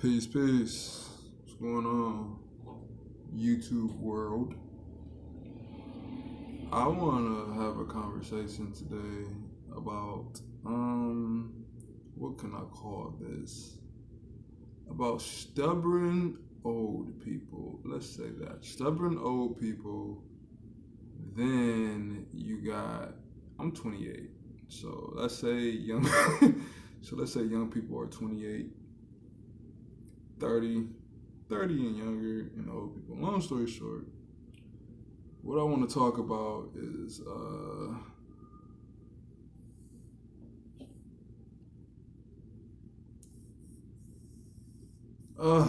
Peace, peace. What's going on, YouTube world? I want to have a conversation today about what can I call this? About stubborn old people. Let's say that stubborn old people. Then you got I'm 28, so let's say young. So let's say young people are 28, 30, 30 and younger, and old people. Long story short, what I want to talk about is uh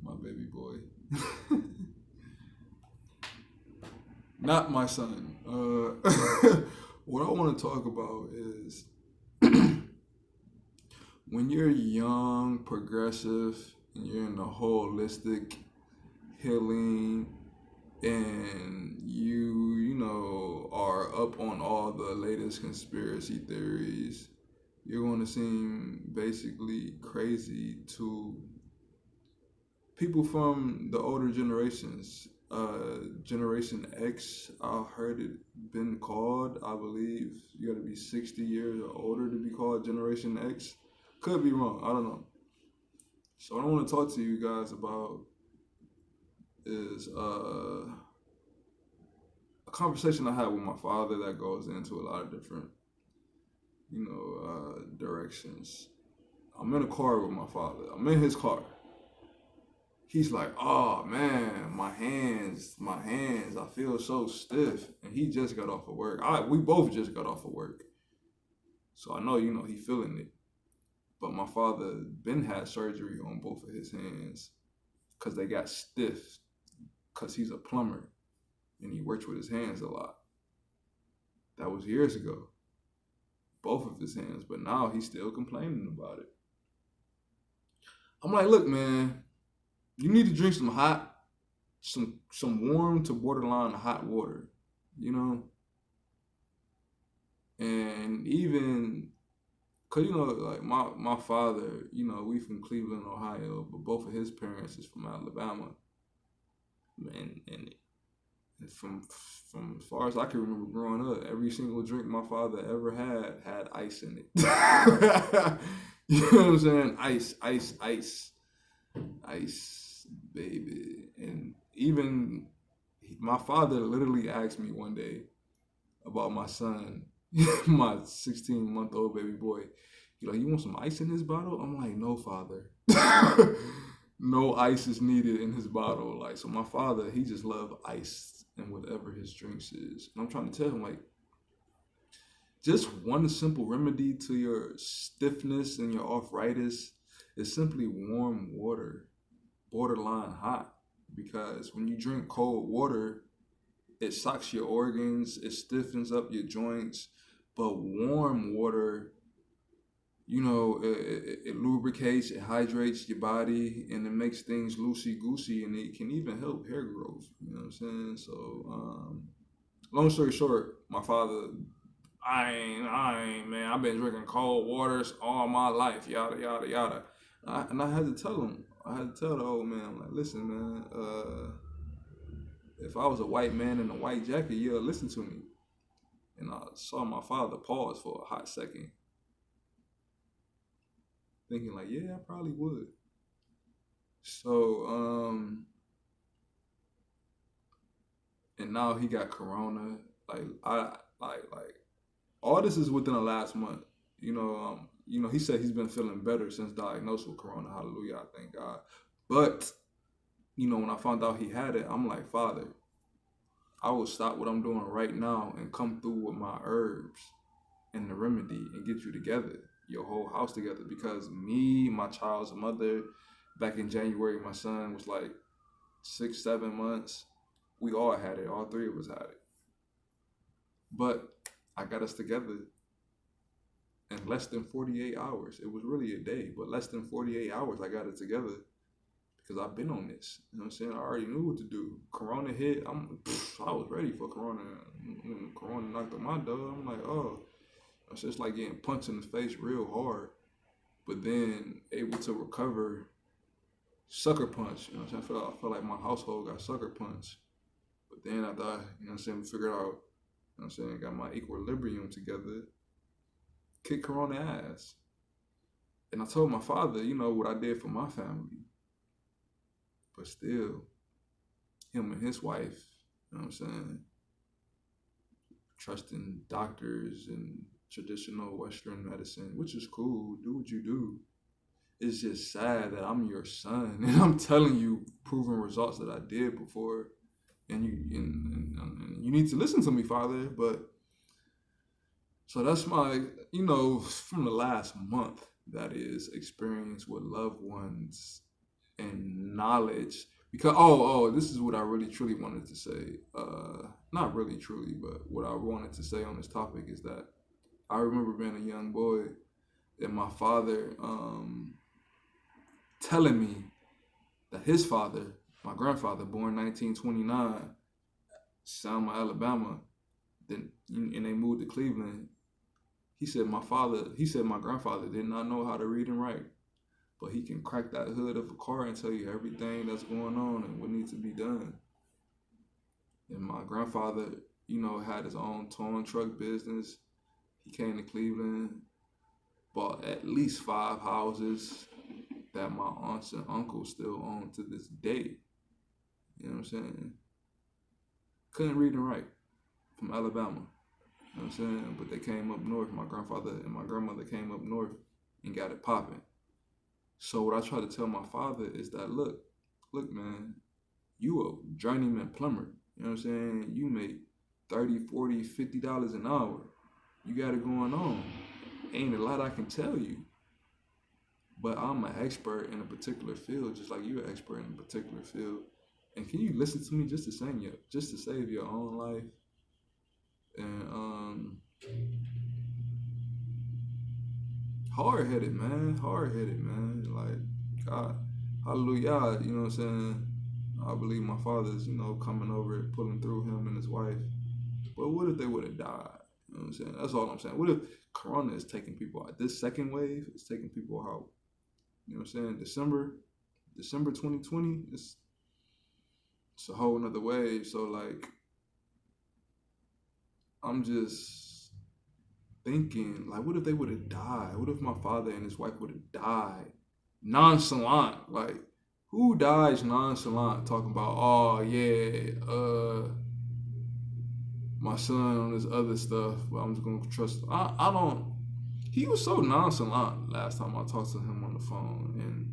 my baby boy. Not my son. What I want to talk about is when you're young, progressive, and you're in the holistic healing and you are up on all the latest conspiracy theories, you're going to seem basically crazy to people from the older generations. Generation X, I heard it been called. I believe you got to be 60 years or older to be called Generation X. Could be wrong. I don't know. So what I want to talk to you guys about is a conversation I had with my father that goes into a lot of different, directions. I'm in a car with my father. I'm in his car. He's like, "Oh man, my hands, I feel so stiff." And he just got off of work. We both just got off of work, so I know, he feeling it. But my father been had surgery on both of his hands because they got stiff. Because he's a plumber and he works with his hands a lot. That was years ago, both of his hands. But now he's still complaining about it. I'm like, look, man, you need to drink some hot, some warm to borderline hot water, you know. And even cause like my father, we from Cleveland, Ohio, but both of his parents is from Alabama, and from as far as I can remember growing up, every single drink my father ever had ice in it. You know what I'm saying? Ice, ice, ice, ice, baby. And even my father literally asked me one day about my son, my 16-month-old baby boy. He like, "You want some ice in this bottle?" I'm like, "No, father." No ice is needed in his bottle. Like, so my father, he just love ice and whatever his drinks is. And I'm trying to tell him, like, just one simple remedy to your stiffness and your arthritis is simply warm water, borderline hot. Because when you drink cold water, it shocks your organs, it stiffens up your joints. But warm water, it lubricates, it hydrates your body, and it makes things loosey goosey, and it can even help hair growth. You know what I'm saying? So, long story short, my father, man. I've been drinking cold waters all my life, yada yada yada. And I had to tell him, I had to tell the old man, I'm like, listen, man, if I was a white man in a white jacket, you'll listen to me. And I saw my father pause for a hot second, thinking like, yeah, I probably would. So, and now he got corona. Like like all this is within the last month. He said he's been feeling better since diagnosed with corona. Hallelujah, I thank God. But when I found out he had it, I'm like, Father, I will stop what I'm doing right now and come through with my herbs and the remedy and get you together, your whole house together. Because me, my child's mother, back in January, my son was like 6, 7 months. We all had it. All three of us had it. But I got us together in less than 48 hours. It was really a day, but less than 48 hours I got it together because I've been on this. You know what I'm saying? I already knew what to do. Corona hit. I was ready for Corona. When Corona knocked on my door, I'm like, oh, it's like getting punched in the face real hard, but then able to recover sucker punch. You know what I'm saying? I felt like my household got sucker punched. But then after I, you know what I'm saying, figured out, you know what I'm saying, got my equilibrium together, kick Corona ass. And I told my father, you know, what I did for my family. But still, him and his wife, you know what I'm saying, trusting doctors and traditional Western medicine, which is cool. Do what you do. It's just sad that I'm your son and I'm telling you proven results that I did before, and you need to listen to me, Father. But so that's my, you know, from the last month, that is, experience with loved ones and knowledge. Because this is what I really truly wanted to say. Not really truly, but what I wanted to say on this topic is that I remember being a young boy and my father telling me that his father, my grandfather, born 1929, Selma, Alabama, then and they moved to Cleveland. He said my grandfather did not know how to read and write, but he can crack that hood of a car and tell you everything that's going on and what needs to be done. And my grandfather, you know, had his own towing truck business. He came to Cleveland, bought at least 5 houses that my aunts and uncles still own to this day. You know what I'm saying? Couldn't read and write, from Alabama. You know what I'm saying? But they came up north. My grandfather and my grandmother came up north and got it popping. So what I try to tell my father is that, look, man, you a journeyman plumber. You know what I'm saying? You make $30, $40, $50 an hour. You got it going on. Ain't a lot I can tell you. But I'm an expert in a particular field, just like you're an expert in a particular field. And can you listen to me just to save your own life? And hard-headed, man. Like, God, hallelujah, you know what I'm saying? I believe my father's, you know, coming over it, pulling through, him and his wife. But what if they would have died? You know what I'm saying? That's all I'm saying. What if Corona is taking people out? This second wave is taking people out. You know what I'm saying? December 2020, it's a whole nother wave. So, like, I'm just thinking, like, what if they would have died? What if my father and his wife would have died? Nonchalant. Like, who dies nonchalant talking about, oh, yeah, my son on this other stuff, but I'm just going to trust him. I don't. He was so nonchalant last time I talked to him on the phone, and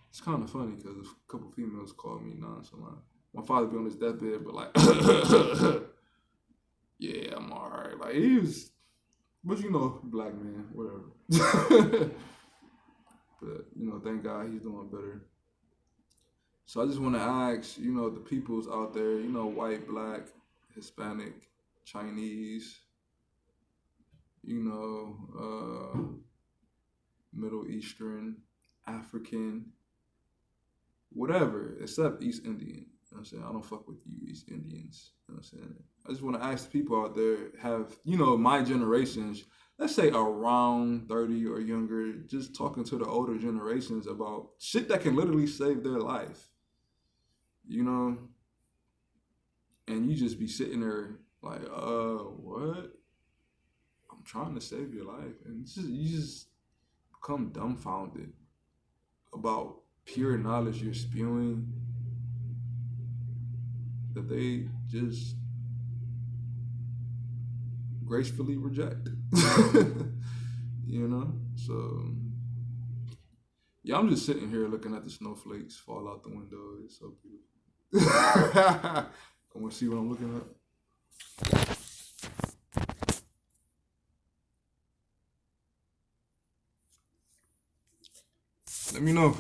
it's kind of funny because a couple females called me nonchalant. My father be on his deathbed, but like, yeah, I'm all right. Like, he was, but you know, black man, whatever. But, you know, thank God he's doing better. So I just want to ask, you know, the peoples out there, you know, white, black, Hispanic, Chinese, you know, Middle Eastern, African, whatever, except East Indian. You know what I'm saying? I don't fuck with you East Indians. You know what I'm saying? I just want to ask people out there, have, you know, my generations, let's say around 30 or younger, just talking to the older generations about shit that can literally save their life. You know? And you just be sitting there like, what? I'm trying to save your life. And you just become dumbfounded about pure knowledge you're spewing that they just gracefully reject. You know? So, yeah, I'm just sitting here looking at the snowflakes fall out the window. It's so beautiful. I want to see what I'm looking at. Let me know.